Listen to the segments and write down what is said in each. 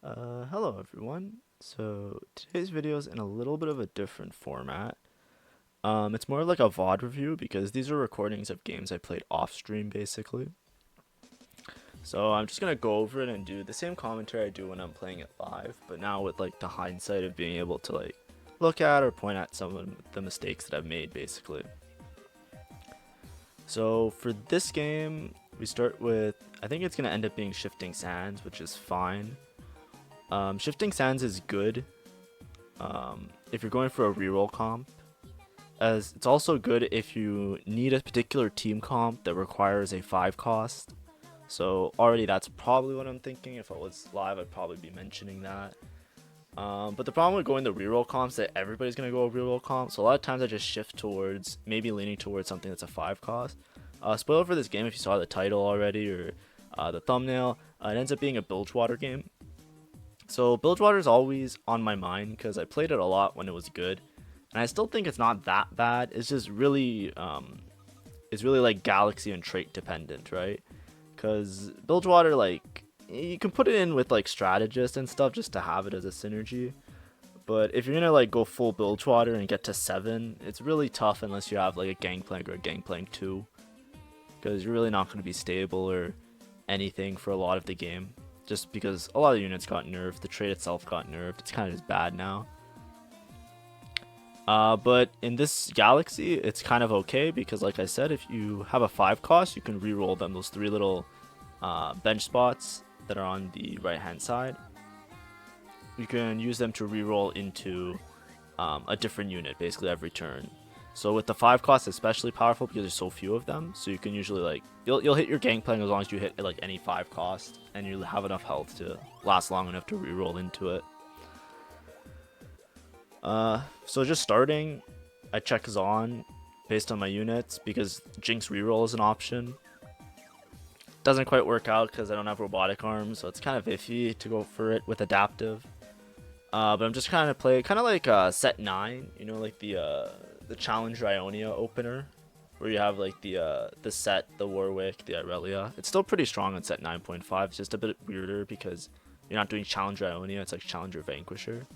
Hello everyone. So today's video is in a little bit of a different format. It's more like a VOD review because these are recordings of games I played off stream basically. So I'm just gonna go over it and do the same commentary I do when I'm playing it live, but now with like the hindsight of being able to like look at or point at some of the mistakes that I've made basically. So for this game, we start with, I think it's gonna end up being Shifting Sands, which is fine. Shifting Sands is good if you're going for a reroll comp, as it's also good if you need a particular team comp that requires a 5 cost. So already that's probably what I'm thinking. If I was live, I'd probably be mentioning that. But the problem with going the reroll comps is that everybody's going to go reroll comp. So a lot of times I just shift towards, maybe leaning towards something that's a 5 cost. Spoiler for this game, if you saw the title already or the thumbnail, it ends up being a Bilgewater game. So Bilgewater is always on my mind because I played it a lot when it was good, and I still think it's not that bad. It's just really, it's really like galaxy and trait dependent, right? Because Bilgewater, like, you can put it in with like strategist and stuff just to have it as a synergy. But if you're gonna like go full Bilgewater and get to 7, it's really tough unless you have like a Gangplank or a Gangplank 2, because you're really not gonna be stable or anything for a lot of the game. Just because a lot of units got nerfed, the trait itself got nerfed, it's kind of just bad now. But in this galaxy, it's kind of okay because, like I said, if you have a 5 cost, you can re-roll them, those 3 little bench spots that are on the right hand side. You can use them to re-roll into a different unit basically every turn. So with the 5 cost, especially powerful because there's so few of them. So you can usually like you'll hit your Gangplank as long as you hit like any 5 cost, and you have enough health to last long enough to reroll into it. So just starting, I check Zon based on my units because Jinx reroll is an option. Doesn't quite work out because I don't have robotic arms, so it's kind of iffy to go for it with adaptive. But I'm just kind of play kind of like set 9, you know, like the Challenge Ionia opener, where you have like the set, the Warwick, the Irelia. It's still pretty strong on set 9.5. It's just a bit weirder because you're not doing Challenger Ionia. It's like Challenger Vanquisher.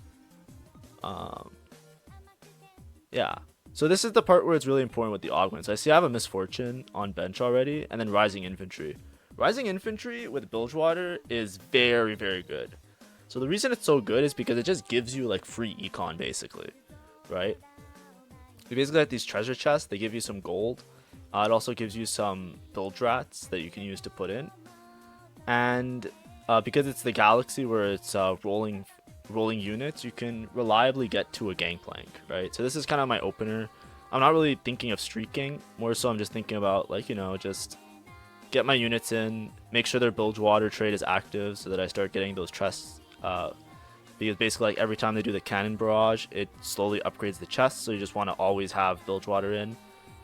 Yeah. So this is the part where it's really important with the augments. I see I have a Misfortune on bench already, and then Rising Infantry. Rising Infantry with Bilgewater is very, very good. So the reason it's so good is because it just gives you like free econ basically, right? You basically have these treasure chests. They give you some gold. It also gives you some build rats that you can use to put in. And because it's the galaxy where it's rolling units, you can reliably get to a Gangplank, right? So this is kind of my opener. I'm not really thinking of streaking. More so I'm just thinking about, like, you know, just get my units in, make sure their Bilgewater trade is active so that I start getting those chests. Because basically, like, every time they do the cannon barrage, it slowly upgrades the chests. So you just want to always have Bilgewater in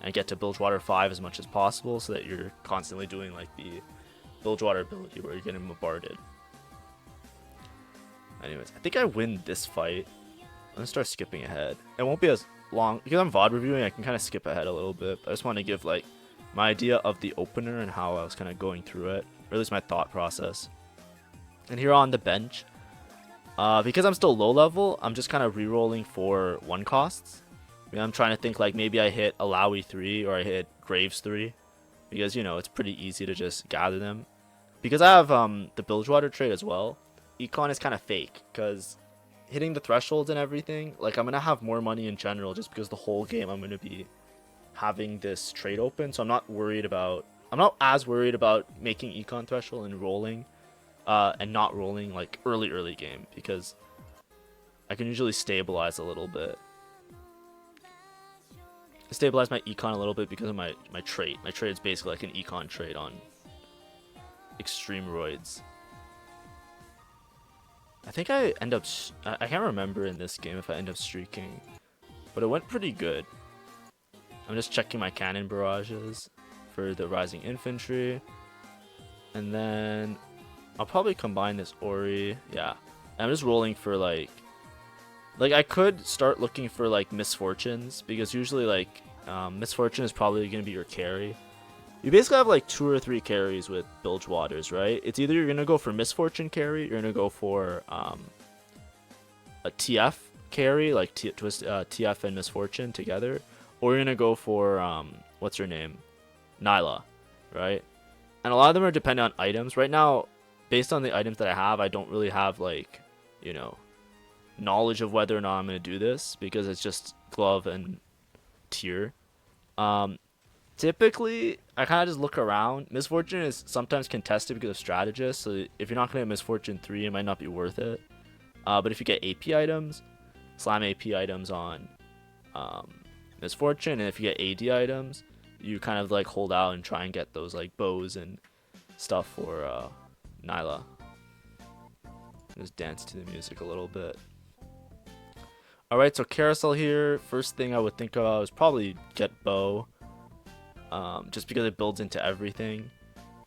and get to Bilgewater 5 as much as possible so that you're constantly doing like the Bilgewater ability where you're getting bombarded. Anyways, I think I win this fight. I'm gonna start skipping ahead. It won't be as long because I'm VOD reviewing. I can kind of skip ahead a little bit. But I just want to give like my idea of the opener and how I was kind of going through it, or at least my thought process. And here on the bench, because I'm still low level, I'm just kind of re-rolling for 1 costs. I mean, I'm trying to think like maybe I hit Alawi 3 or I hit Graves 3, because, you know, it's pretty easy to just gather them. Because I have the Bilgewater trait as well, econ is kind of fake because hitting the thresholds and everything, like, I'm gonna have more money in general just because the whole game I'm gonna be having this trade open. So I'm not as worried about making econ threshold and rolling, and not rolling like early game, because I can usually stabilize a little bit. Stabilize my econ a little bit because of my trait. My trait is basically like an econ trait on extreme roids. I think I end up... I can't remember in this game if I end up streaking, but it went pretty good. I'm just checking my cannon barrages for the Rising Infantry. And then I'll probably combine this Ori. Yeah. And I'm just rolling for like... Like, I could start looking for like Misfortunes, because usually like Misfortune is probably going to be your carry. You basically have like 2 or 3 carries with Bilgewaters, right? It's either you're gonna go for Misfortune carry, you're gonna go for a TF carry, like TF and Misfortune together, or you're gonna go for what's her name, Nyla, right? And a lot of them are dependent on items. Right now, based on the items that I have, I don't really have like, you know, knowledge of whether or not I'm gonna do this because it's just glove and tier. Typically, I kind of just look around. Misfortune is sometimes contested because of strategists, so if you're not gonna get Misfortune 3, it might not be worth it. But if you get AP items, slam AP items on Misfortune, and if you get AD items, you kind of like hold out and try and get those like bows and stuff for Nyla. Just dance to the music a little bit. Alright, so carousel here. First thing I would think about is probably get bow. Just because it builds into everything.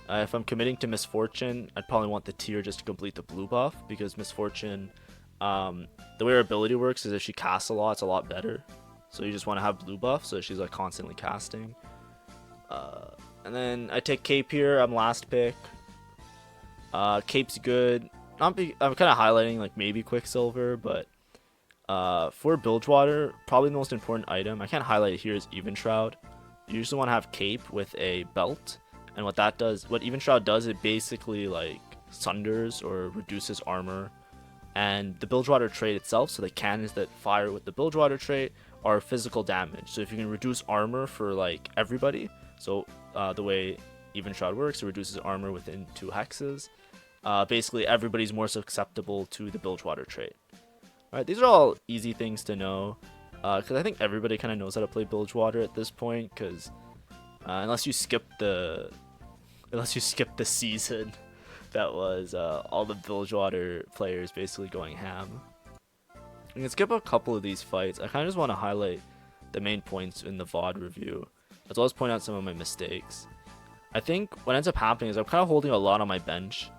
If I'm committing to Misfortune, I'd probably want the tier just to complete the blue buff, because Misfortune, the way her ability works is if she casts a lot, it's a lot better. So you just want to have blue buff, so she's like constantly casting. And then I take Cape here. I'm last pick. Cape's good. I'm kind of highlighting like maybe Quicksilver, but for Bilgewater, probably the most important item, I can't highlight it here, is Even Shroud. You usually want to have Cape with a belt, and what that does, what Even Shroud does, it basically like sunders or reduces armor. And the Bilgewater trait itself, so the cannons that fire with the Bilgewater trait are physical damage. So if you can reduce armor for like everybody, so the way Even Shroud works, it reduces armor within 2 hexes. Basically, everybody's more susceptible to the Bilgewater trait. Alright, these are all easy things to know, because I think everybody kind of knows how to play Bilgewater at this point, because unless you skip the season that was all the Bilgewater players basically going ham. You can skip a couple of these fights. I kind of just want to highlight the main points in the VOD review, as well as point out some of my mistakes. I think what ends up happening is I'm kind of holding a lot on my bench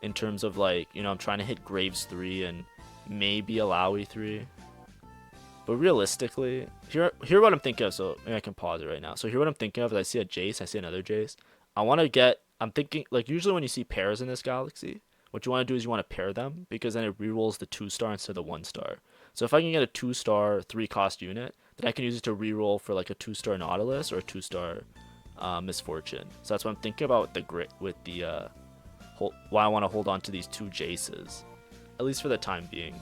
in terms of like, you know, I'm trying to hit Graves 3 and maybe Alawi 3. But realistically, here what I'm thinking of, so maybe I can pause it right now. So here what I'm thinking of is I see a Jace, I see another Jace. I'm thinking, like usually when you see pairs in this galaxy, what you want to do is you want to pair them, because then it rerolls the 2-star instead of the 1-star. So if I can get a 2-star 3-cost unit, then I can use it to reroll for like a 2-star Nautilus or a 2-star Misfortune. So that's what I'm thinking about with the why I want to hold on to these 2 Jaces, at least for the time being.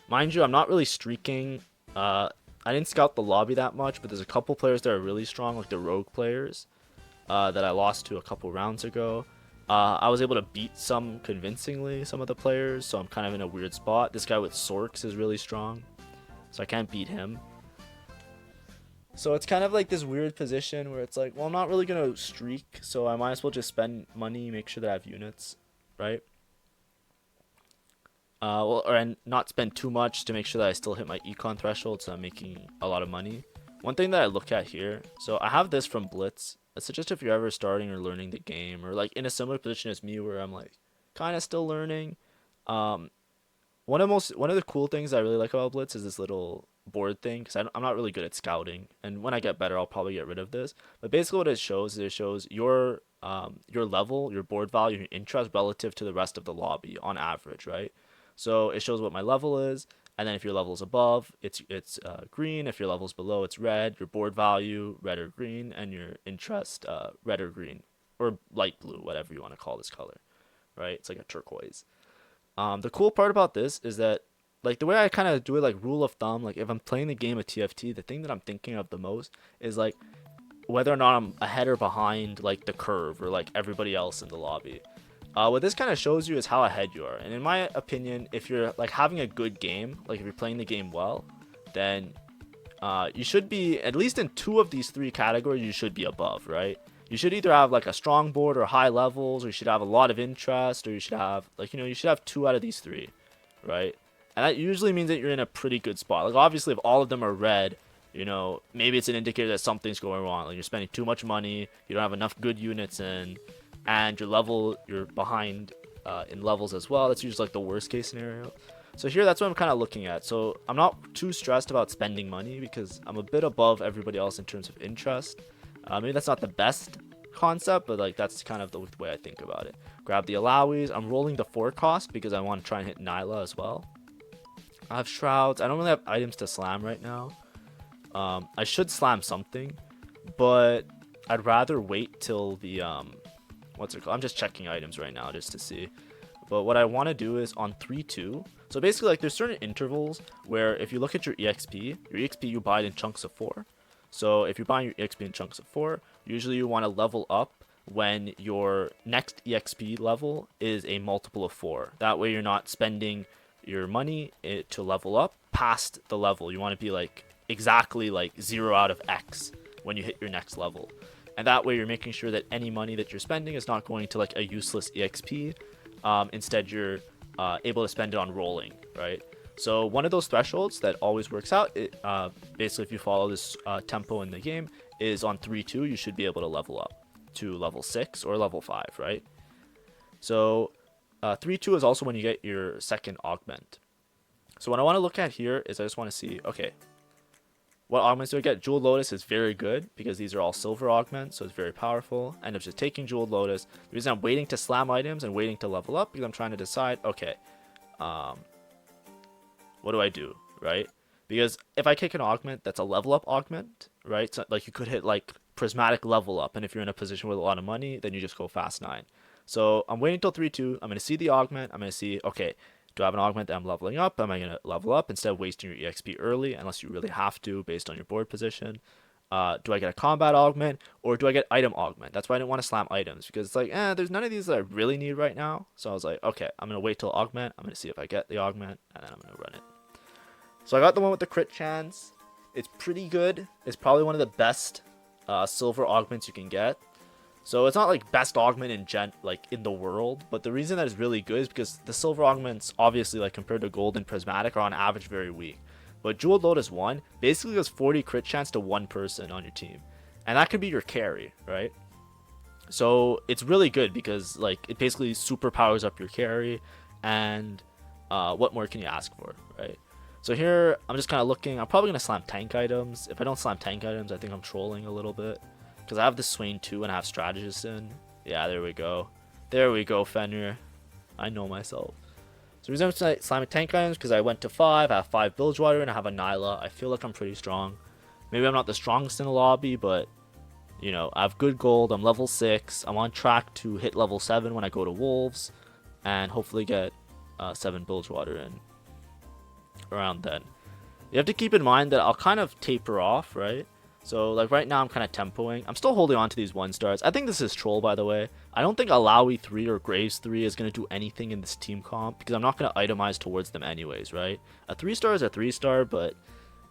Mind you, I'm not really streaking. I didn't scout the lobby that much, but there's a couple players that are really strong, like the rogue players that I lost to a couple rounds ago. I was able to beat some convincingly, some of the players, so I'm kind of in a weird spot. This guy with Sorks is really strong, so I can't beat him. So it's kind of like this weird position where it's like, well, I'm not really going to streak, so I might as well just spend money, make sure that I have units, right? And not spend too much to make sure that I still hit my econ threshold, so I'm making a lot of money. One thing that I look at here, so I have this from Blitz. It's just if you're ever starting or learning the game, or like in a similar position as me where I'm like kind of still learning. One of the cool things I really like about Blitz is this little board thing, because I'm not really good at scouting, and when I get better I'll probably get rid of this. But basically what it shows is it shows your level, your board value, your interest relative to the rest of the lobby on average, right? So it shows what my level is, and then if your level is above, it's green. If your level is below, it's red. Your board value, red or green, and your interest, red or green, or light blue, whatever you want to call this color, right? It's like a turquoise. The cool part about this is that, like, the way I kind of do it, like rule of thumb, like if I'm playing the game of TFT, the thing that I'm thinking of the most is like whether or not I'm ahead or behind like the curve or like everybody else in the lobby. What this kind of shows you is how ahead you are. And in my opinion, if you're like having a good game, like if you're playing the game well, then you should be, at least in 2 of these 3 categories, you should be above, right? You should either have like a strong board or high levels, or you should have a lot of interest, or you should have like, you know, you should have 2 out of these 3, right? And that usually means that you're in a pretty good spot. Like obviously if all of them are red, you know, maybe it's an indicator that something's going wrong. Like you're spending too much money, you don't have enough good units in, and you're behind in levels as well. That's usually like the worst case scenario. So here, that's what I'm kind of looking at. So I'm not too stressed about spending money because I'm a bit above everybody else in terms of interest. Maybe that's not the best concept, but like that's kind of the way I think about it. Grab the Alawies. I'm rolling the 4 cost because I want to try and hit Nyla as well. I have Shrouds. I don't really have items to slam right now. I should slam something, but I'd rather wait till the what's it called? I'm just checking items right now just to see. But what I want to do is on 3-2. So basically, like, there's certain intervals where if you look at your EXP you buy it in chunks of 4. So if you're buying your EXP in chunks of 4, usually you want to level up when your next EXP level is a multiple of 4. That way you're not spending your money to level up past the level. You want to be like exactly like 0 out of X when you hit your next level. And that way you're making sure that any money that you're spending is not going to like a useless EXP. Instead you're able to spend it on rolling, right? So one of those thresholds that always works out, basically if you follow this tempo in the game, is on 3-2 you should be able to level up to level 6 or level 5, right? So 3-2 is also when you get your second augment. So what I want to look at here is I just want to see, okay, what augments do I get? Jeweled Lotus is very good because these are all silver augments, so it's very powerful. I end up just taking Jeweled Lotus. The reason I'm waiting to slam items and waiting to level up because I'm trying to decide, okay, what do I do, right? Because if I take an augment that's a level up augment, right? So like you could hit like prismatic level up, and if you're in a position with a lot of money, then you just go fast 9. So I'm waiting till 3-2. I'm going to see the augment. I'm going to see, okay, do I have an augment that I'm leveling up? Am I going to level up instead of wasting your EXP early, unless you really have to based on your board position? Do I get a combat augment or do I get item augment? That's why I didn't want to slam items because it's like, there's none of these that I really need right now. So I was like, okay, I'm going to wait till augment. I'm going to see if I get the augment and then I'm going to run it. So I got the one with the crit chance. It's pretty good. It's probably one of the best silver augments you can get. So it's not like best augment in the world, but the reason that it's really good is because the silver augments, obviously, like compared to gold and prismatic, are on average very weak. But Jeweled Lotus 1 basically gives 40 crit chance to one person on your team, and that could be your carry, right? So it's really good because like it basically super powers up your carry, and what more can you ask for, right? So here I'm just kind of looking. I'm probably gonna slam tank items. If I don't slam tank items, I think I'm trolling a little bit. Because I have the Swain 2 and I have Strategist in. Yeah, there we go. There we go, Fenrir. I know myself. So the reason I'm slamming tank items because I went to 5. I have 5 Bilgewater and I have a Nyla. I feel like I'm pretty strong. Maybe I'm not the strongest in the lobby, but, you know, I have good gold. I'm level 6. I'm on track to hit level 7 when I go to Wolves. And hopefully get 7 Bilgewater in around then. You have to keep in mind that I'll kind of taper off, right? So, like, right now I'm kind of tempoing. I'm still holding on to these 1-stars. I think this is troll, by the way. I don't think Alawi 3 or Graves 3 is going to do anything in this team comp, because I'm not going to itemize towards them anyways, right? A 3-star is a 3-star, but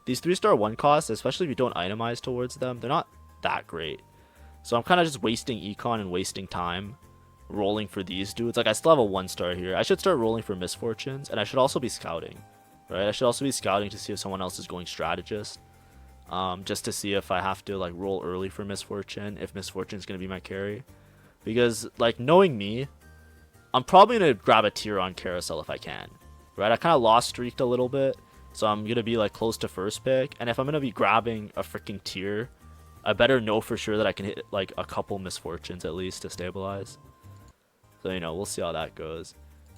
these 3-star 1 costs, especially if you don't itemize towards them, they're not that great. So I'm kind of just wasting econ and wasting time rolling for these dudes. Like, I still have a 1-star here. I should start rolling for Misfortunes, and I should also be scouting, right? I should also be scouting to see if someone else is going Strategist. Just to see if I have to like roll early for Misfortune, if Misfortune is going to be my carry. Because like knowing me, I'm probably going to grab a tier on Carousel if I can, right? I kind of lost streaked a little bit, so I'm going to be like close to first pick. And if I'm going to be grabbing a freaking tier, I better know for sure that I can hit like a couple Misfortunes at least to stabilize. So, you know, we'll see how that goes.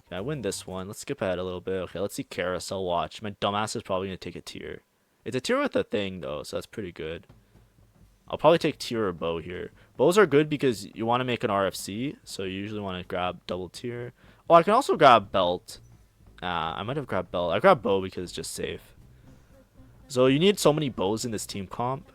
Okay, I win this one. Let's skip ahead a little bit. Okay, let's see Carousel watch. My dumbass is probably going to take a tier. It's a tier with a thing, though, so that's pretty good. I'll probably take tier or bow here. Bows are good because you want to make an RFC, so you usually want to grab double tier. Oh, I can also grab belt. I might have grabbed belt. I grabbed bow because it's just safe. So you need so many bows in this team comp.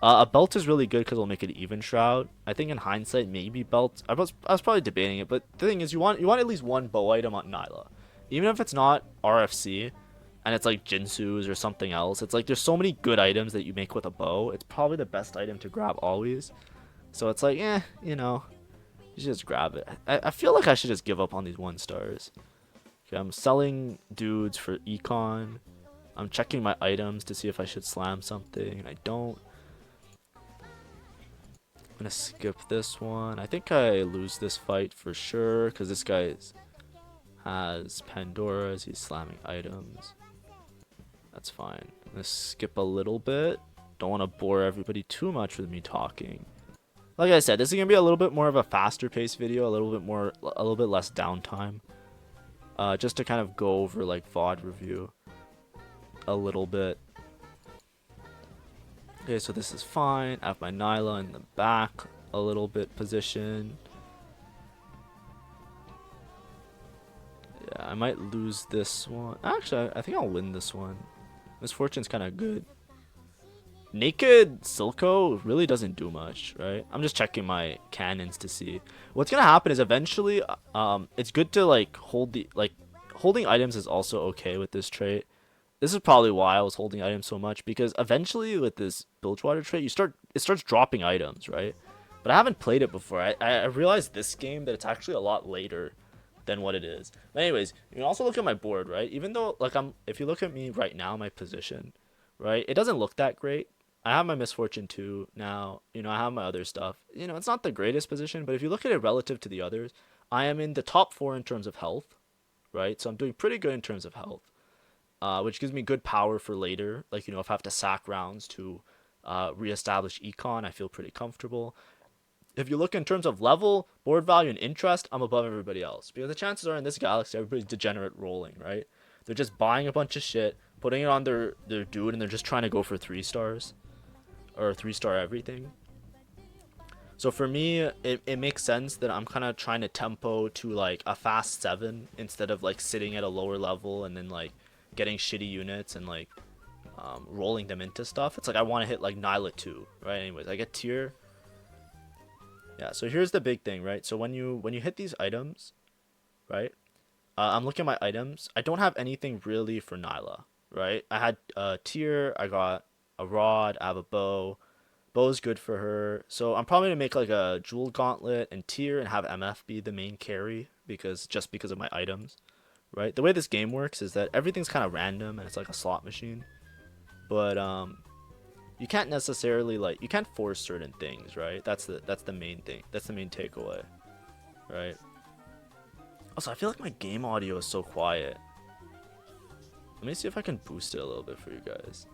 A belt is really good because it'll make it even shroud. I think in hindsight, maybe belt. I was probably debating it, but the thing is, you want at least one bow item on Nyla, even if it's not RFC. And it's like Jinsu's or something else. It's like there's so many good items that you make with a bow. It's probably the best item to grab always. So it's like, you know, you should just grab it. I feel like I should just give up on these 1-stars. Okay, I'm selling dudes for econ. I'm checking my items to see if I should slam something, and I don't. I'm gonna skip this one. I think I lose this fight for sure because this guy has Pandora's. He's slamming items. That's fine. I'm gonna skip a little bit. Don't want to bore everybody too much with me talking. Like I said, this is gonna be a little bit more of a faster paced video, a little bit less downtime. Just to kind of go over like VOD review a little bit. Okay, so this is fine. I have my Nyla in the back a little bit position. Yeah, I might lose this one. Actually, I think I'll win this one. Miss Fortune's kind of good. Naked Silco really doesn't do much, right? I'm just checking my cannons to see. What's gonna happen is eventually, it's good to like holding items is also okay with this trait. This is probably why I was holding items so much, because eventually with this Bilgewater trait, it starts dropping items, right? But I haven't played it before. I realized this game that it's actually a lot later than what it is. But anyways, you can also look at my board, right? Even though like if you look at me right now, my position, right? It doesn't look that great. I have my Misfortune 2 now. You know, I have my other stuff. You know, it's not the greatest position, but if you look at it relative to the others, I am in the top 4 in terms of health, right? So I'm doing pretty good in terms of health, which gives me good power for later. Like, you know, if I have to sack rounds to reestablish econ, I feel pretty comfortable. If you look in terms of level, board value, and interest, I'm above everybody else. Because the chances are in this galaxy, everybody's degenerate rolling, right? They're just buying a bunch of shit, putting it on their dude, and they're just trying to go for 3 stars. Or 3-star everything. So for me, it makes sense that I'm kind of trying to tempo to like a fast 7 instead of like sitting at a lower level and then like getting shitty units and like rolling them into stuff. It's like I want to hit like Nyla 2, right? Anyways, I get tier. Yeah, so here's the big thing, right? So when you hit these items, right? I'm looking at my items. I don't have anything really for Nyla, right? I had tier, I got a rod, I have a bow. Bow's good for her. So I'm probably gonna make like a jewel gauntlet and tier and have MF be the main carry because of my items. Right? The way this game works is that everything's kind of random and it's like a slot machine. But you can't necessarily you can't force certain things, right? That's the main thing. That's the main takeaway. Right? Also, I feel like my game audio is so quiet. Let me see if I can boost it a little bit for you guys.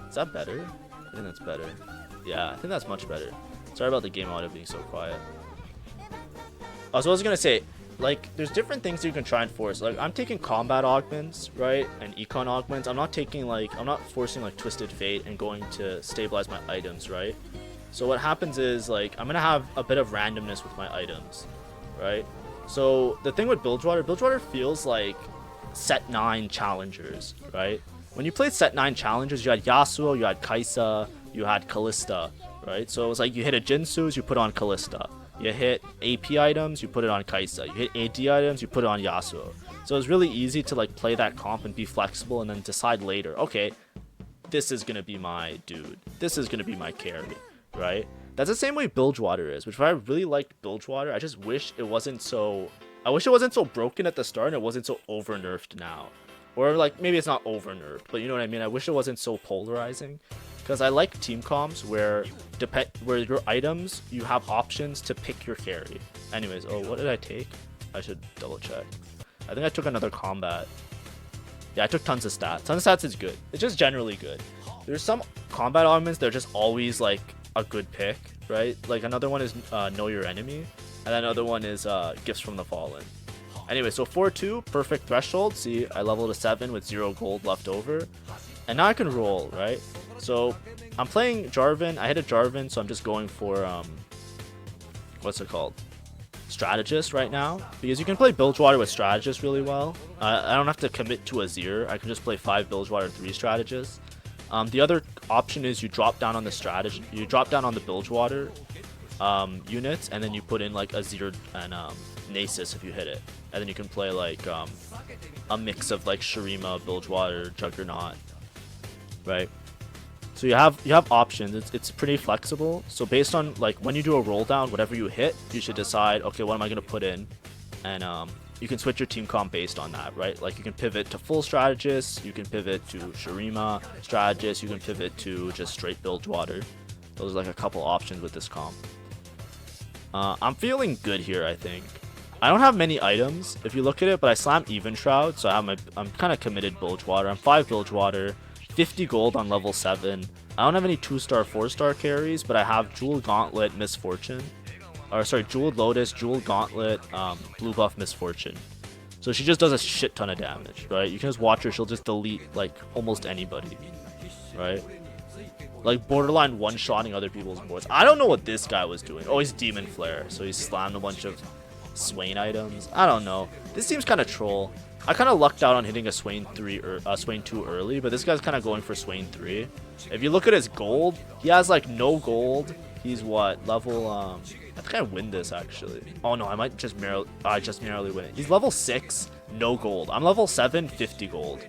Is that better? I think that's better. Yeah, I think that's much better. Sorry about the game audio being so quiet. Oh, so I was gonna say, like, there's different things you can try and force. Like, I'm taking combat augments, right, and econ augments. I'm not forcing like Twisted Fate and going to stabilize my items, right? So what happens is like I'm gonna have a bit of randomness with my items, right? So the thing with Bilgewater feels like set 9 challengers, right? When you played set 9 challengers, you had Yasuo, you had Kaisa, you had Callista, right? So it was like you hit a Jinsu's, you put on Callista. You hit AP items, you put it on Kaisa. You hit AD items, you put it on Yasuo. So it's really easy to like play that comp and be flexible and then decide later, okay, this is gonna be my dude. This is gonna be my carry, right? That's the same way Bilgewater is, which I really liked Bilgewater. I just wish it wasn't so... I wish it wasn't so broken at the start and it wasn't so over-nerfed now. Or like maybe it's not over nerfed, but you know what I mean. I wish it wasn't so polarizing, because I like team comps where your items you have options to pick your carry. Anyways, oh, what did I take? I should double check. I think I took another combat. Yeah, I took tons of stats. Tons of stats is good. It's just generally good. There's some combat elements that are just always like a good pick, right? Like another one is Know Your Enemy, and another one is Gifts from the Fallen. Anyway, so 4-2, perfect threshold. See, I leveled a 7 with 0 gold left over. And now I can roll, right? So I'm playing Jarvan. I hit a Jarvan, so I'm just going for, what's it called? Strategist right now. Because you can play Bilgewater with Strategist really well. I don't have to commit to a Zir. I can just play 5 Bilgewater, 3 Strategists. The other option is you drop down on the strategy. You drop down on the Bilgewater units, and then you put in like a Zir and Nasus if you hit it. And then you can play like a mix of like Shurima, Bilgewater, Juggernaut, right? So you have options. It's pretty flexible. So based on like when you do a roll down, whatever you hit, you should decide, okay, what am I gonna put in? And you can switch your team comp based on that, right? Like you can pivot to full strategist, you can pivot to Shurima strategist, you can pivot to just straight Bilgewater. Those are like a couple options with this comp. I'm feeling good here, I think. I don't have many items if you look at it, but I slam Even Shroud, so I'm kind of committed Bilgewater. I'm 5 Bilgewater, 50 gold on level 7. I don't have any 2-star, 4-star carries, but I have Jewel Gauntlet, Misfortune. Or sorry, Jewel Lotus, Jewel Gauntlet, Blue Buff, Misfortune. So she just does a shit ton of damage, right? You can just watch her, she'll just delete like almost anybody, right? Like borderline one-shotting other people's boards. I don't know what this guy was doing. Oh, he's Demon Flare, so he slammed a bunch of Swain items. I don't know. This seems kind of troll. I kind of lucked out on hitting a Swain 3 or Swain 2 early, but this guy's kind of going for Swain 3. If you look at his gold, he has like no gold. He's what level? I think I win this actually. Oh no, I might just narrowly win it. He's level 6, no gold. I'm level 7, 50 gold.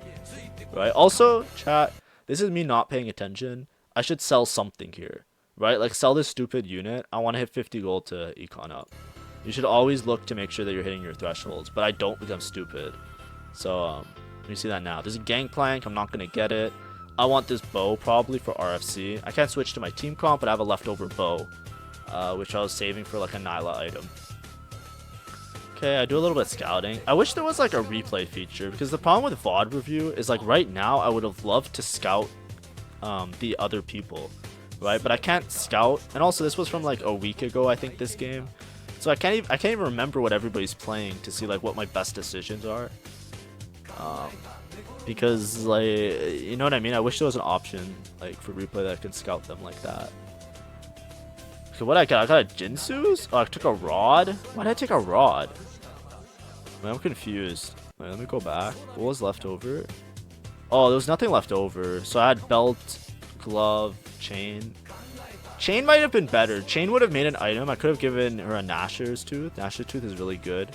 Right. Also, chat. This is me not paying attention. I should sell something here, right? Like sell this stupid unit. I want to hit 50 gold to econ up. You should always look to make sure that you're hitting your thresholds, but I don't because I'm stupid. So let me see that now. There's a Gangplank. I'm not going to get it. I want this bow probably for RFC. I can't switch to my team comp, but I have a leftover bow, which I was saving for like a Nyla item. Okay, I do a little bit of scouting. I wish there was like a replay feature, because the problem with VOD review is like right now I would have loved to scout the other people, right? But I can't scout, and also this was from like a week ago, I think, this game. So I can't even remember what everybody's playing to see like what my best decisions are. Because like, you know what I mean? I wish there was an option like for replay that I could scout them like that. So what I got a Jinsu's? Oh, I took a rod. Why did I take a rod? Man, I'm confused. Wait, let me go back. What was left over? Oh, there was nothing left over. So I had belt, glove, chain. Chain might have been better. Chain would have made an item. I could have given her a Gnasher's Tooth. Gnasher's Tooth is really good.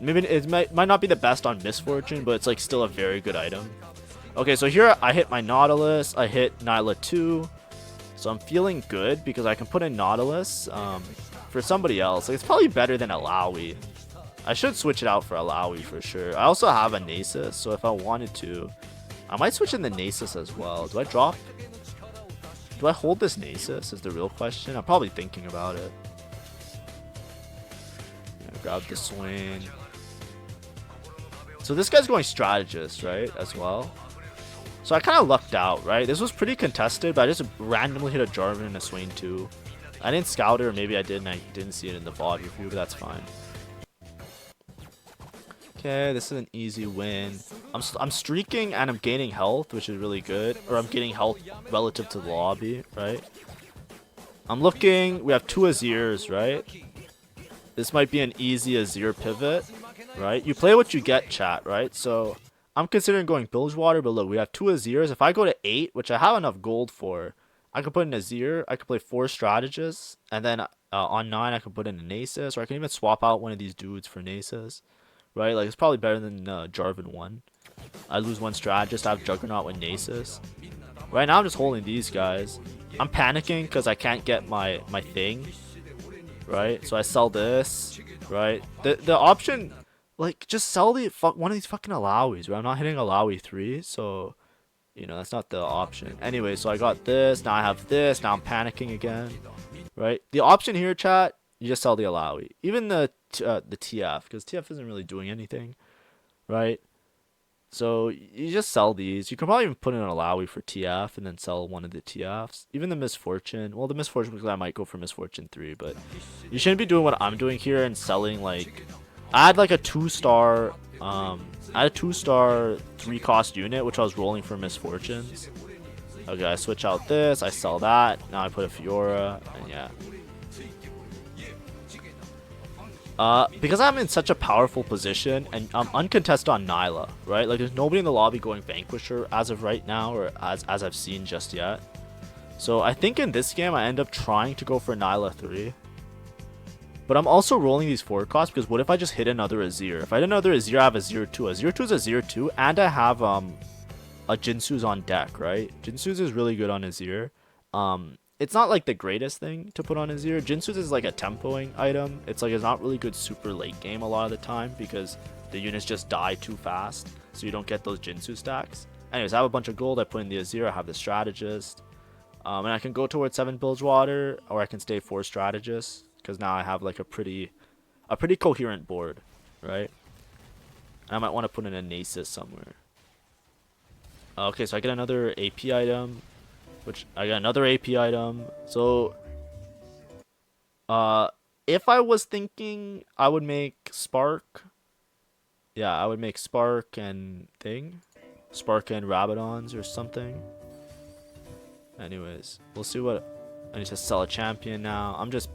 Maybe it might not be the best on Misfortune, but it's like still a very good item. Okay, so here I hit my Nautilus. I hit Nyla 2. So I'm feeling good because I can put in Nautilus for somebody else. Like, it's probably better than Alawi. I should switch it out for Alawi for sure. I also have a Nasus, so if I wanted to, I might switch in the Nasus as well. Do I drop? Do I hold this Nasus is the real question. I'm probably thinking about it. Grab the swing. So this guy's going strategist, right, as well. So I kind of lucked out, right? This was pretty contested, but I just randomly hit a Jarvan and a Swain 2. I didn't scout her, or maybe I did and I didn't see it in the VOD review, but that's fine. Okay, this is an easy win. I'm streaking and I'm gaining health, which is really good. Or I'm gaining health relative to the lobby, right? I'm looking, we have 2 Azirs, right? This might be an easy Azir pivot, right? You play what you get, chat, right? So I'm considering going BILGEWATER, but look, we have 2 Azirs. If I go to 8, which I have enough gold for, I could put in Azir. I could play 4 strategists, and then on 9 I could put in a Nasus, or I can even swap out one of these dudes for Nasus, right? Like, it's probably better than Jarvan 1. I lose 1 strategist. I have Juggernaut with Nasus. Right now I'm just holding these guys. I'm panicking because I can't get my thing. Right, so I sell this, right? The option, like, just sell one of these fucking Alawis, right? I'm not hitting Alawi 3, so, you know, that's not the option. Anyway, so I got this, now I have this, now I'm panicking again, right? The option here, chat, you just sell the Alawi. Even the TF, because TF isn't really doing anything, right? So you just sell these. You can probably even put in an Alawi for TF and then sell one of the TFs. Even the Misfortune. Well, the Misfortune, because I might go for Misfortune 3, but you shouldn't be doing what I'm doing here and selling, like, I had like a 2-star, I had a 2-star 3-cost unit, which I was rolling for Misfortunes. Okay, I switch out this, I sell that, now I put a Fiora, and yeah. Because I'm in such a powerful position, and I'm uncontested on Nyla, right? Like, there's nobody in the lobby going Vanquisher as of right now, or as I've seen just yet. So I think in this game, I end up trying to go for Nyla 3. But I'm also rolling these 4 costs, because what if I just hit another Azir? If I hit another Azir, I have a Azir 2. Azir 2 is Azir 2, and I have a Jinsu's on deck, right? Jinsu's is really good on Azir. It's not like the greatest thing to put on Azir. Jinsu's is like a tempoing item. It's like, it's not really good super late game a lot of the time because the units just die too fast, so you don't get those Jinsu stacks. Anyways, I have a bunch of gold. I put in the Azir. I have the strategist, and I can go towards 7 BILGEWATER, or I can stay 4 strategists because now I have like a pretty coherent board, right? And I might want to put in a Nasus somewhere. Okay, so I get another AP item. which I got another AP item. So, if I was thinking, I would make Spark. Yeah, I would make Spark and Spark and Rabadons or something. Anyways, we'll see what. I need to sell a champion now. I'm just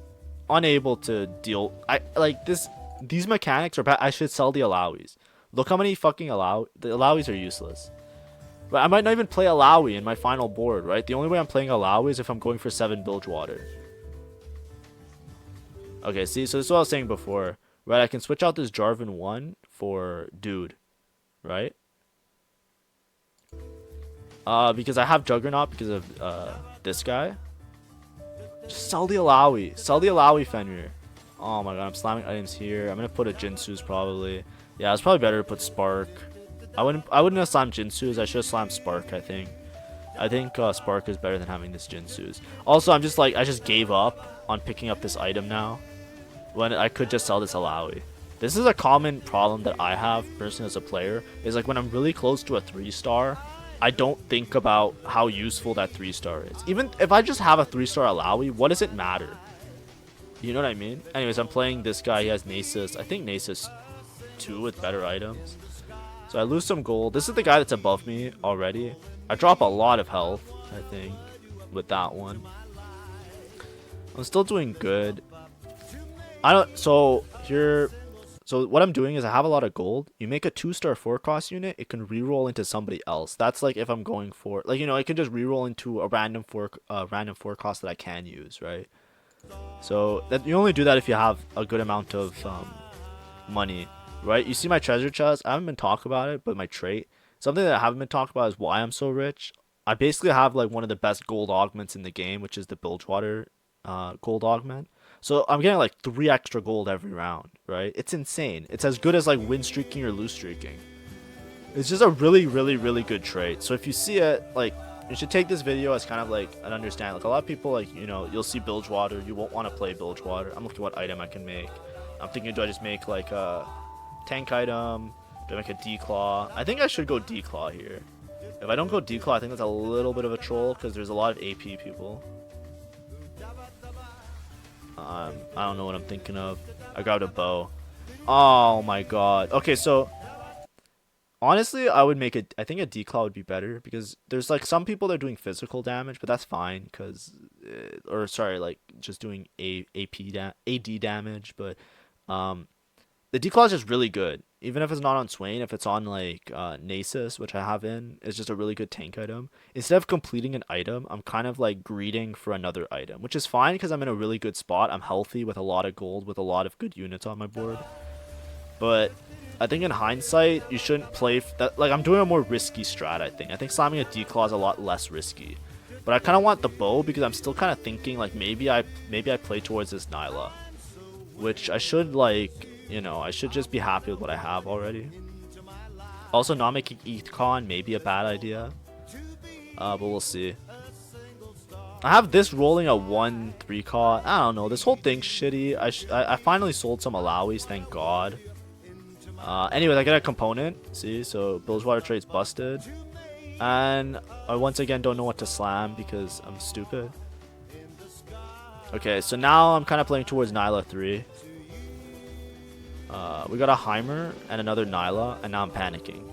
unable to deal. I like this. These mechanics are bad. I should sell the Alawies. Look how many fucking the Alawies are useless. But I might not even play Alawi in my final board, right? The only way I'm playing Alawi is if I'm going for 7 Bilgewater. Okay, see, so this is what I was saying before, right? I can switch out this Jarvan 1 for Dude, right? Because I have Juggernaut because of this guy. Just sell the Alawi. Sell the Alawi Fenrir. Oh my god, I'm slamming items here. I'm gonna put a Jinsu's probably. Yeah, it's probably better to put Spark. I wouldn't have slammed Jinsu's. I should have slammed Spark, I think. I think Spark is better than having this Jinsu's. Also, I'm just like, I just gave up on picking up this item now, when I could just sell this Alawi. This is a common problem that I have personally as a player, is like when I'm really close to a 3-star, I don't think about how useful that 3-star is. Even if I just have a 3-star Alawi, what does it matter? You know what I mean? Anyways, I'm playing this guy. He has Nasus. I think Nasus 2 with better items. So I lose some gold. This is the guy that's above me already. I drop a lot of health, I think, with that one. I'm still doing good. So what I'm doing is I have a lot of gold. You make a 2-star 4-cost unit, it can reroll into somebody else. That's like if I'm going for, like, you know, it can just reroll into a random 4-cost that I can use, right? So that you only do that if you have a good amount of money, right? You see my treasure chest. I haven't been talking about it, but my trait, something that I haven't been talking about is why I'm so rich. I basically have like one of the best gold augments in the game, which is the Bilgewater gold augment. So I'm getting like 3 extra gold every round, right? It's insane. It's as good as like win streaking or lose streaking. It's just a really, really, really good trait. So if you see it, like, you should take this video as kind of like an understanding. Like a lot of people, like, you know, you'll see Bilgewater, you won't want to play Bilgewater. I'm looking what item I can make. I'm thinking, do I just make like a tank item? Do I make a D-Claw? I think I should go D-Claw here. If I don't go D-Claw, I think that's a little bit of a troll because there's a lot of AP people. I don't know what I'm thinking of. I grabbed a bow. Oh my god. Okay, so honestly, I would make it. I think a D-Claw would be better because there's like some people that are doing physical damage, but that's fine because, or sorry, like just doing AD damage. But the D-Claw is just really good. Even if it's not on Swain, if it's on like Nasus, which I have in, it's just a really good tank item. Instead of completing an item, I'm kind of like greeting for another item, which is fine because I'm in a really good spot. I'm healthy with a lot of gold, with a lot of good units on my board. But I think in hindsight, you shouldn't play that. Like, I'm doing a more risky strat, I think. I think slamming a D-Claw is a lot less risky. But I kind of want the bow because I'm still kind of thinking like maybe I play towards this Nyla, which I should like. You know, I should just be happy with what I have already. Also, not making Econ may be a bad idea. But we'll see. I have this rolling a 1-3 call. I don't know. This whole thing's shitty. I finally sold some Alawis, thank God. Anyways, I get a component. See, so Bilgewater trade's busted. And I once again don't know what to slam because I'm stupid. Okay, so now I'm kind of playing towards Nyla 3. We got a Heimer and another Nyla, and now I'm panicking.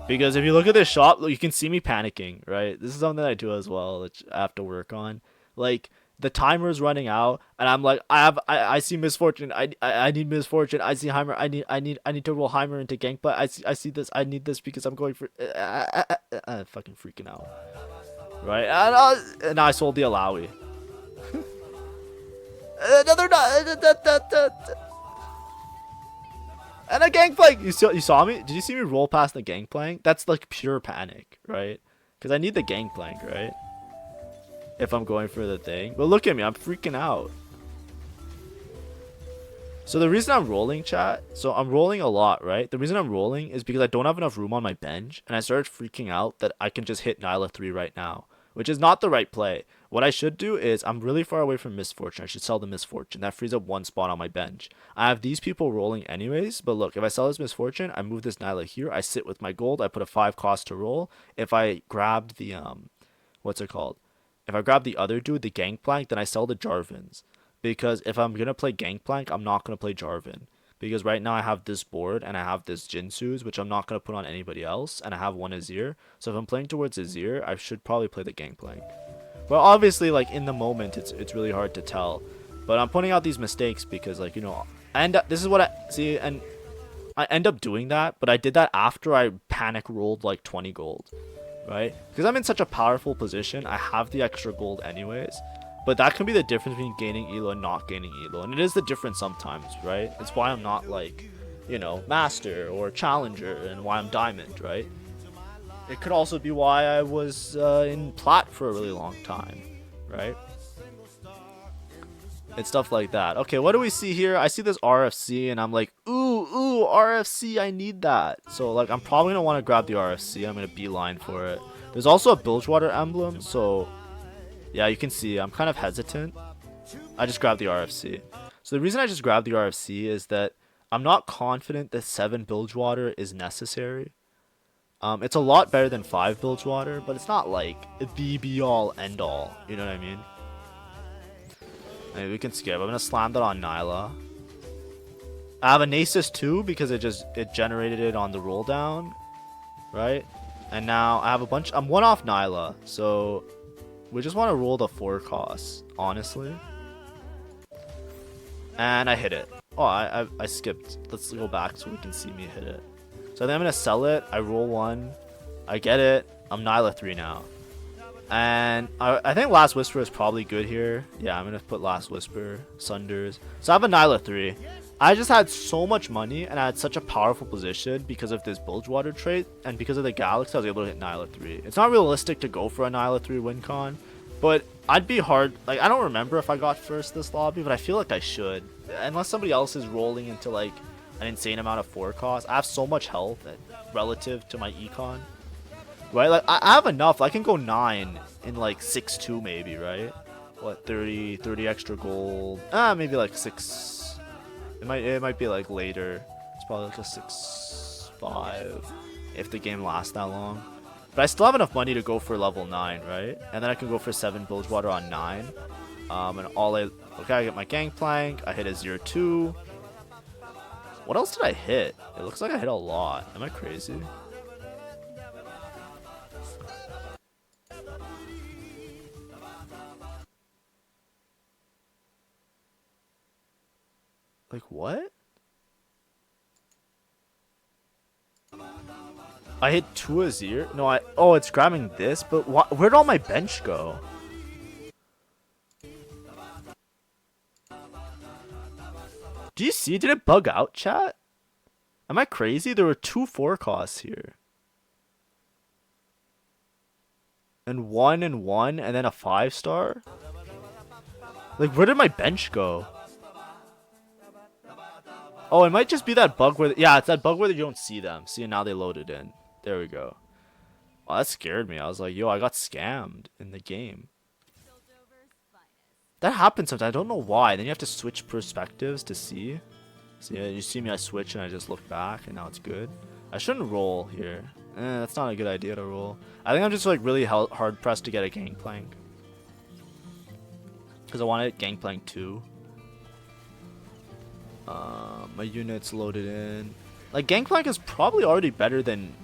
Because if you look at this shop, you can see me panicking, right? This is something that I do as well, which I have to work on. Like, the timer is running out, and I'm like, I see Misfortune. I need Misfortune. I see Heimer. I need to roll Heimer into gank, but I see this. I need this because I'm going for. I'm fucking freaking out, right? And I sold the Alawi. Another. And a gangplank! You saw me? Did you see me roll past the gangplank? That's like pure panic, right? Because I need the gangplank, right? If I'm going for the thing. But look at me, I'm freaking out. So the reason I'm rolling, chat, so I'm rolling a lot, right? The reason I'm rolling is because I don't have enough room on my bench, and I started freaking out that I can just hit Nyla 3 right now, which is not the right play. What I should do is, I'm really far away from Misfortune. I should sell the Misfortune. That frees up 1 spot on my bench. I have these people rolling anyways, but look, if I sell this Misfortune, I move this Nyla here, I sit with my gold, I put a 5 cost to roll. If I grabbed the, what's it called? If I grab the other dude, the Gangplank, then I sell the Jarvans. Because if I'm gonna play Gangplank, I'm not gonna play Jarvan. Because right now I have this board and I have this Jinsu's, which I'm not gonna put on anybody else, and I have one Azir. So if I'm playing towards Azir, I should probably play the Gangplank. But obviously, like in the moment, it's really hard to tell. But I'm pointing out these mistakes because, like, you know, and this is what I see, and I end up doing that. But I did that after I panic rolled like 20 gold, right? Because I'm in such a powerful position, I have the extra gold anyways. But that can be the difference between gaining elo and not gaining elo, and it is the difference sometimes, right? It's why I'm not like, you know, master or challenger, and why I'm diamond, right? It could also be why I was in plat for a really long time, right? It's stuff like that. Okay, what do we see here? I see this RFC and I'm like, ooh, RFC, I need that. So like, I'm probably gonna want to grab the RFC. I'm gonna beeline for it. There's also a Bilgewater emblem, so yeah, you can see I'm kind of hesitant. I just grabbed the RFC. So the reason I just grabbed the RFC is that I'm not confident that 7 Bilgewater is necessary. It's a lot better than 5 Bilgewater, but it's not like the be-all, end-all. You know what I mean? Maybe we can skip. I'm gonna slam that on Nyla. I have a Nasus too because it generated it on the roll down, right? And now I have a bunch. I'm one off Nyla, so we just want to roll the 4 costs, honestly. And I hit it. Oh, I skipped. Let's go back so we can see me hit it. So then I'm gonna sell it. I roll 1. I get it. I'm Nyla 3 now. And I think Last Whisper is probably good here. Yeah, I'm going to put Last Whisper, Sunders. So I have a Nyla 3. I just had so much money and I had such a powerful position because of this Bilgewater trait. And because of the Galaxy, I was able to hit Nyla 3. It's not realistic to go for a Nyla 3 win con. But I'd be hard. Like, I don't remember if I got first this lobby, but I feel like I should. Unless somebody else is rolling into like an insane amount of 4 cost. I have so much health relative to my econ. Right, like I have enough. I can go 9 in like 6-2 maybe, right? What, 30 extra gold? Maybe like 6. It might be like later. It's probably like a 6-5 if the game lasts that long. But I still have enough money to go for level 9, right? And then I can go for 7 Bilgewater on 9. And okay, I get my Gangplank. I hit a 0-2. What else did I hit? It looks like I hit a lot. Am I crazy? Like, what? I hit 2 Azir? No, oh, it's grabbing this? But where'd all my bench go? Do you see? Did it bug out, chat? Am I crazy? There were 2 4 costs here. And 1 and 1, and then a 5-star? Like, where did my bench go? Oh, it might just be that bug where... Yeah, it's that bug where you don't see them. See, now they loaded in. There we go. Oh, that scared me. I was like, yo, I got scammed in the game. That happens sometimes. I don't know why. Then you have to switch perspectives to see. So yeah, you see me, I switch and I just look back and now it's good. I shouldn't roll here. That's not a good idea to roll. I think I'm just like really hard pressed to get a Gangplank. Because I wanted Gangplank 2. My unit's loaded in. Like, Gangplank is probably already better than...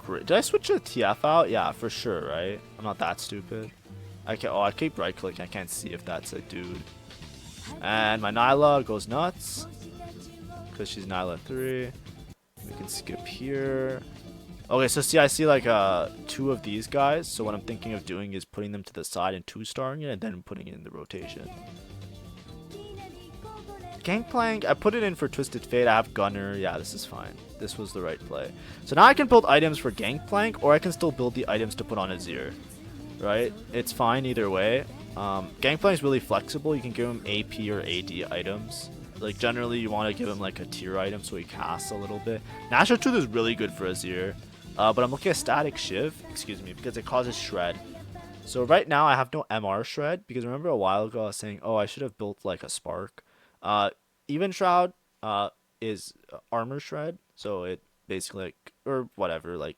Did I switch the TF out? Yeah, for sure, right? I'm not that stupid. I keep right clicking. I can't see if that's a dude. And my Nyla goes nuts. Because she's Nyla 3. We can skip here. Okay, so see, I see like 2 of these guys. So what I'm thinking of doing is putting them to the side and 2-starring it and then putting it in the rotation. Gangplank, I put it in for Twisted Fate. I have Gunner. Yeah, this is fine. This was the right play. So now I can build items for Gangplank, or I can still build the items to put on Azir. Right? It's fine either way. Gangplank is really flexible. You can give him AP or AD items. Like, generally, you want to give him like a tier item so he casts a little bit. Natural Truth is really good for Azir. But I'm looking at Static Shiv, excuse me, because it causes Shred. So right now, I have no MR Shred, because remember a while ago I was saying, oh, I should have built like a Spark. Even Shroud is armor shred, so it basically like, or whatever, like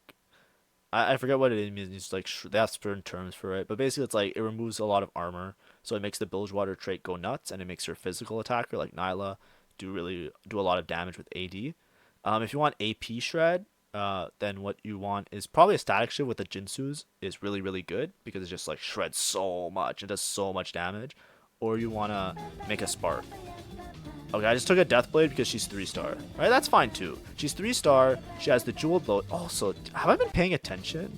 I forget what it means. It's like they have certain terms for it, but basically it's like it removes a lot of armor, so it makes the Bilgewater trait go nuts, and it makes your physical attacker like Nyla do a lot of damage with AD. If you want AP shred, then what you want is probably a static shield with the Jinsu's is really good because it just like shreds so much. It does so much damage. Or you wanna make a spark. Okay, I just took a Death Blade because she's 3-star. Right, that's fine too. She's 3-star. She has the jeweled load. Also, have I been paying attention?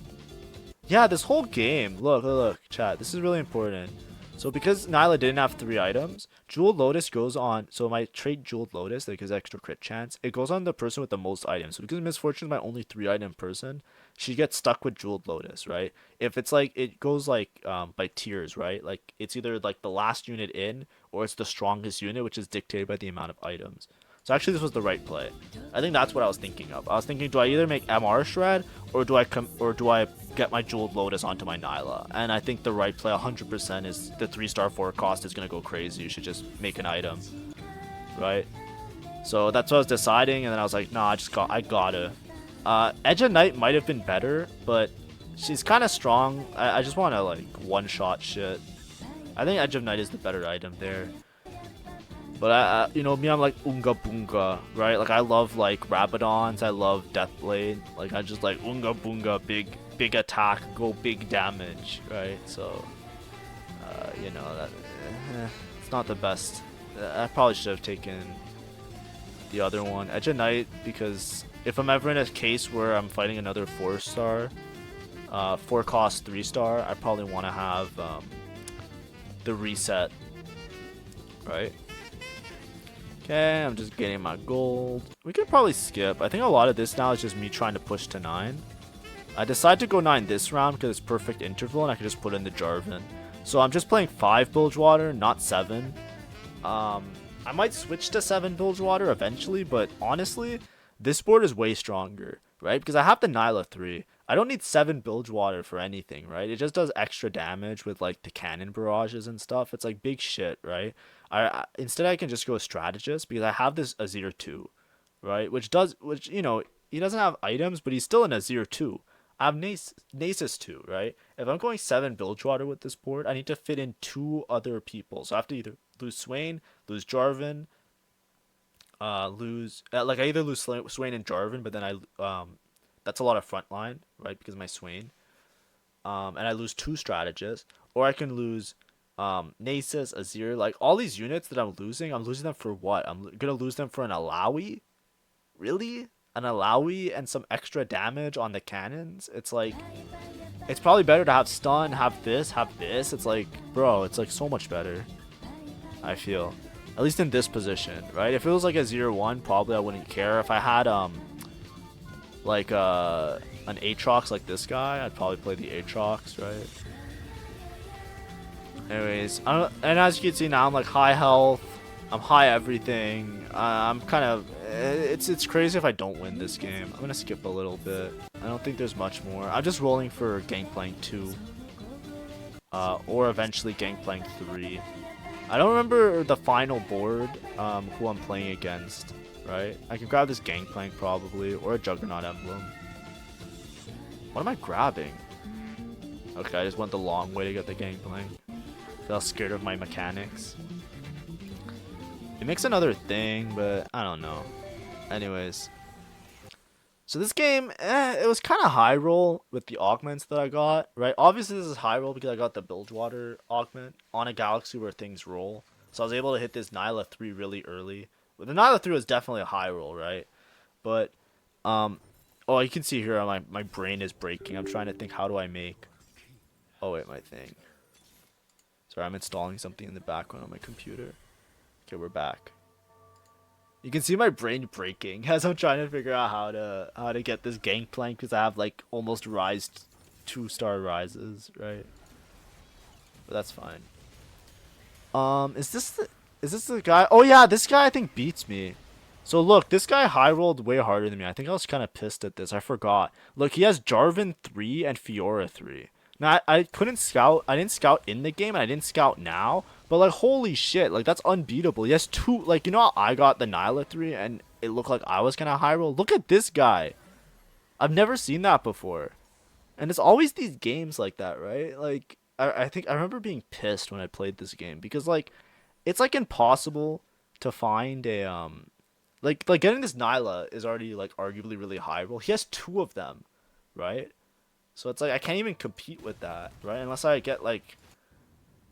Yeah, this whole game. Look, chat. This is really important. So because Nyla didn't have 3 items, Jeweled Lotus goes on. So my trait Jeweled Lotus that gives extra crit chance. It goes on the person with the most items. So because Miss Fortune is my only 3-item person, she gets stuck with Jeweled Lotus, right? If it's like it goes like by tiers, right? Like it's either like the last unit in or it's the strongest unit, which is dictated by the amount of items. So actually, this was the right play. I think that's what I was thinking of. I was thinking, do I either make MR Shred or do I get my Jeweled Lotus onto my Nyla? And I think the right play 100% is the 3-star 4 cost is gonna go crazy. You should just make an item, right? So that's what I was deciding, and then I was like, nah, I gotta. Edge of Night might have been better, but she's kind of strong. I just want to like one-shot shit. I think Edge of Night is the better item there. But you know me, I'm like Unga Boonga, right? Like I love like Rabadons, I love Deathblade. Like I just like Unga Boonga, big attack, go big damage, right? So, you know that it's not the best. I probably should have taken the other one, Edge of Night, because if I'm ever in a case where I'm fighting another 4-star, 4 cost 3-star, I probably want to have the reset, right? Okay, I'm just getting my gold. We could probably skip. I think a lot of this now is just me trying to push to 9. I decided to go 9 this round because it's perfect interval and I can just put in the Jarvan. So I'm just playing 5 Bilgewater, not 7. I might switch to 7 Bilgewater eventually, but honestly, this board is way stronger, right? Because I have the Nyla 3. I don't need 7 Bilgewater for anything, right? It just does extra damage with like the cannon barrages and stuff. It's like big shit, right? Instead I can just go strategist because I have this Azir 2, right? Which you know, he doesn't have items, but he's still an Azir 2. I have Nasus 2, right? If I'm going 7 Bilgewater with this board, I need to fit in 2 other people. So I have to either lose Swain, lose Jarvan, lose like I either lose Swain and Jarvan, but then that's a lot of front line, right? Because of my Swain. And I lose 2 strategists, or I can lose Nasus, Azir, like all these units that I'm losing them for what? I'm gonna lose them for an Alawi? Really? An Alawi and some extra damage on the cannons? It's like, it's probably better to have stun, have this. It's like, bro, it's like so much better, I feel. At least in this position, right? If it was like a 0-1, probably I wouldn't care. If I had like an Aatrox like this guy, I'd probably play the Aatrox, right? Anyways, and as you can see now, I'm like high health, I'm high everything. I'm kind of, it's crazy if I don't win this game. I'm gonna skip a little bit. I don't think there's much more. I'm just rolling for Gangplank 2, or eventually Gangplank 3. I don't remember the final board, who I'm playing against, right? I can grab this Gangplank probably, or a Juggernaut Emblem. What am I grabbing? Okay, I just went the long way to get the Gangplank. I was scared of my mechanics. It makes another thing, but I don't know. Anyways. So this game, it was kind of high roll with the augments that I got, right? Obviously this is high roll because I got the Bilgewater augment on a galaxy where things roll. So I was able to hit this Nyla 3 really early. But the Nyla 3 was definitely a high roll, right? But, oh, you can see here my brain is breaking. I'm trying to think, how do I make... Oh, wait, my thing. Sorry, I'm installing something in the background on my computer. Okay, we're back. You can see my brain breaking as I'm trying to figure out how to get this Gangplank because I have like almost 2-star rises, right? But that's fine. Is this the guy? Oh yeah, this guy I think beats me. So look, this guy high rolled way harder than me. I think I was kind of pissed at this. I forgot. Look, he has Jarvan 3 and Fiora 3. Now, I couldn't scout. I didn't scout in the game, and I didn't scout now. But, like, holy shit. Like, that's unbeatable. He has 2. Like, you know how I got the Nyla 3, and it looked like I was going to high roll? Look at this guy. I've never seen that before. And it's always these games like that, right? Like I think I remember being pissed when I played this game because like it's like impossible to find a like getting this Nyla is already like arguably really high roll. He has two of them, right? So it's like I can't even compete with that, right? Unless I get like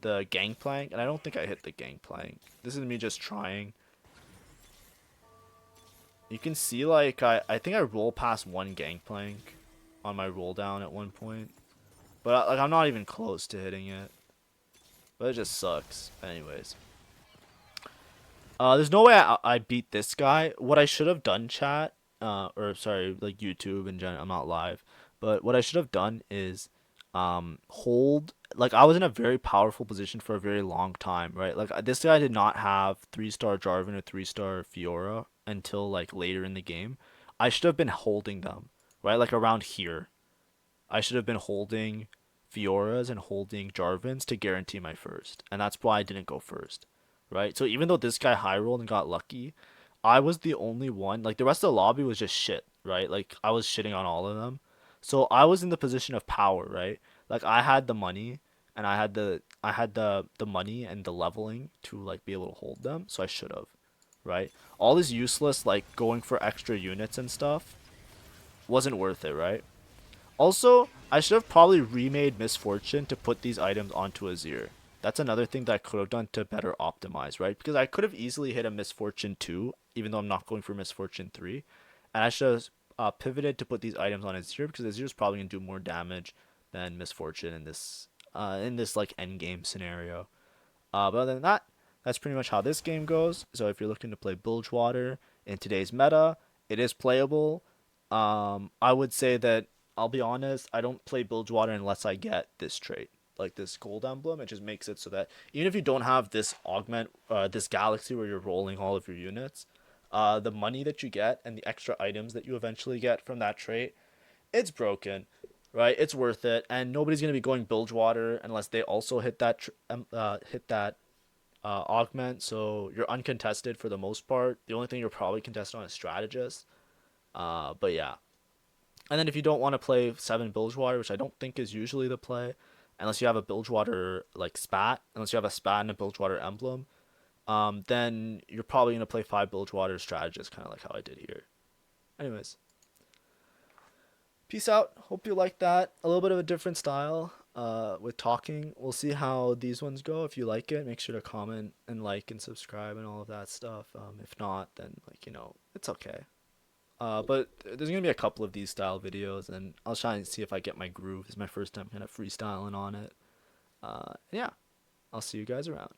the gangplank, and I don't think I hit the gangplank. This is me just trying. You can see like I think I roll past one gangplank on my roll down at one point, but like I'm not even close to hitting it. But it just sucks. Anyways, there's no way I beat this guy. What I should have done, chat, or sorry, like YouTube in general. I'm not live, but what I should have done is, hold. Like I was in a very powerful position for a very long time, right? Like this guy did not have 3-star Jarvan or 3-star Fiora until like later in the game. I should have been holding them, right? Like around here. I should have been holding Fioras and holding Jarvins to guarantee my first. And that's why I didn't go first. Right? So even though this guy high rolled and got lucky, I was the only one. Like the rest of the lobby was just shit, right? Like I was shitting on all of them. So I was in the position of power, right? Like I had the money and I had the money and the leveling to like be able to hold them, so I should have, right? All this useless like going for extra units and stuff wasn't worth it, right? Also, I should have probably remade Misfortune to put these items onto Azir. That's another thing that I could have done to better optimize, right? Because I could have easily hit a Misfortune 2, even though I'm not going for Misfortune 3. And I should have pivoted to put these items on Azir because Azir is probably going to do more damage than Misfortune in this like end game scenario. But other than that, that's pretty much how this game goes. So if you're looking to play Bilgewater in today's meta, it is playable. I would say that I'll be honest, I don't play Bilgewater unless I get this trait, like this gold emblem. It just makes it so that even if you don't have this augment, this galaxy where you're rolling all of your units, the money that you get and the extra items that you eventually get from that trait, it's broken, right? It's worth it, and nobody's gonna be going Bilgewater unless they also hit that augment. So you're uncontested for the most part. The only thing you're probably contested on is strategist. But yeah, and then if you don't want to play 7 Bilgewater, which I don't think is usually the play, unless you have a Bilgewater like spat, unless you have a spat and a Bilgewater emblem, then you're probably gonna play 5 Bilgewater strategist, kind of like how I did here. Anyways, peace out. Hope you like that. A little bit of a different style with talking. We'll see how these ones go. If you like it, make sure to comment and like and subscribe and all of that stuff. If not, then like it's okay. But there's gonna be a couple of these style videos, and I'll try and see if I get my groove. It's my first time kind of freestyling on it. Yeah, I'll see you guys around.